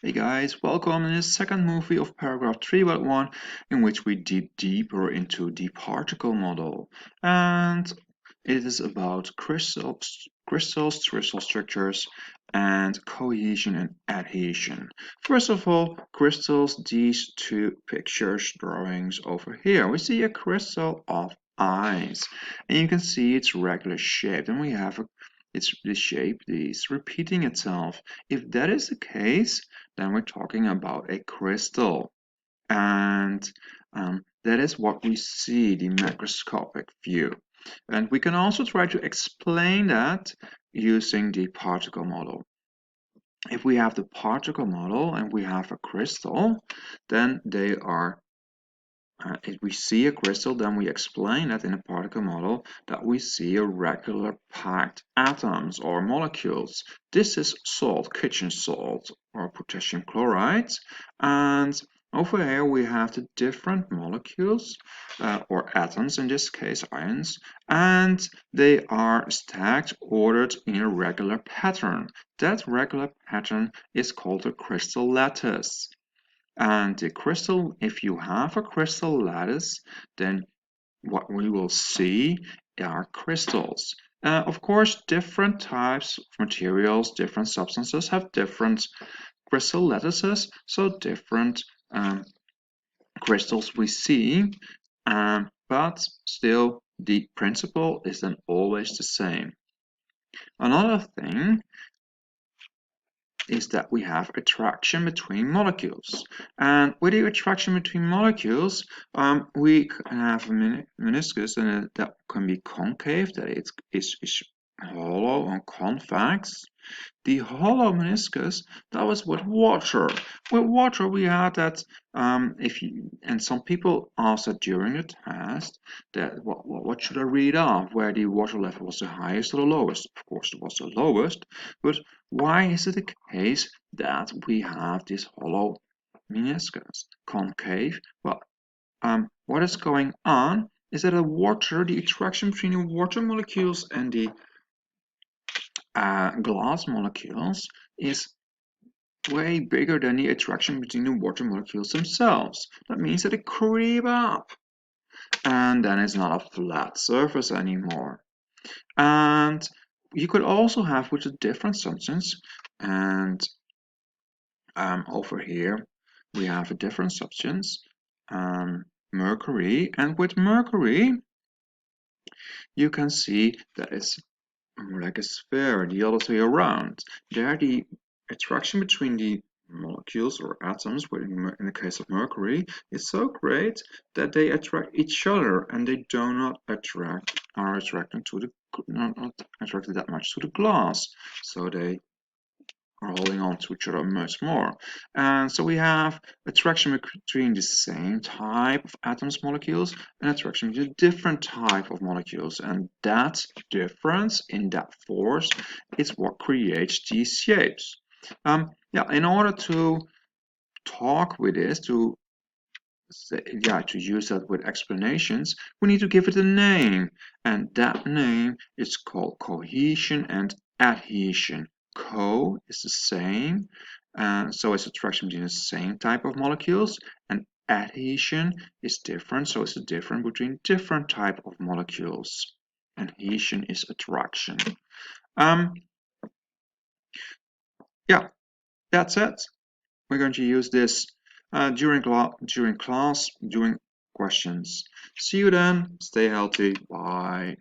Hey guys, welcome in this second movie of paragraph 3.1 in which we dig deeper into the particle model. And it is about crystal structures, and cohesion and adhesion. First of all, crystals, these two pictures, drawings over here. We see a crystal of ice, and you can see its regular shape. And we have the shape is repeating itself. If that is the case, then we're talking about a crystal. And that is what we see, the macroscopic view. And we can also try to explain that using the particle model. If we have the particle model and we have a crystal, then they are if we see a crystal, then we explain that in a particle model that we see irregular packed atoms or molecules. This is salt, kitchen salt, or potassium chloride. And over here we have the different molecules, or atoms, in this case ions, and they are stacked, ordered in a regular pattern. That regular pattern is called a crystal lattice. And the crystal, if you have a crystal lattice, then what we will see are crystals. Of course, different types of materials, different substances have different crystal lattices, so different crystals we see, but still the principle is then always the same. Another thing is that we have attraction between molecules. And with the attraction between molecules, we can have a meniscus and that can be concave, that it is hollow and convex. The hollow meniscus, that was with water. With water, we had that and some people asked that during the test that what should I read off, where the water level was the highest or the lowest. Of course, it was the lowest, but why is it the case that we have this hollow meniscus concave? Well, what is going on is that the attraction between the water molecules and the glass molecules is way bigger than the attraction between the water molecules themselves. That means that they creep up, and then it's not a flat surface anymore. And you could also have with a different substance, and over here we have a different substance, mercury, and with mercury you can see that it's like a sphere the other way around. There the attraction between the molecules or atoms, in the case of mercury, is so great that they attract each other and they do not are attracted to the not attracted that much to the glass. So they are holding on to each other much more. And so we have attraction between the same type of atoms molecules and attraction between different type of molecules. And that difference in that force is what creates these shapes. Yeah, in order to talk with this, to use that with explanations, we need to give it a name, and that name is called cohesion and adhesion. Co is the same, so it's attraction between the same type of molecules, and adhesion is different, so it's a difference between different type of molecules. Adhesion is attraction. Yeah, that's it. We're going to use this during class, during questions. See you then. Stay healthy. Bye.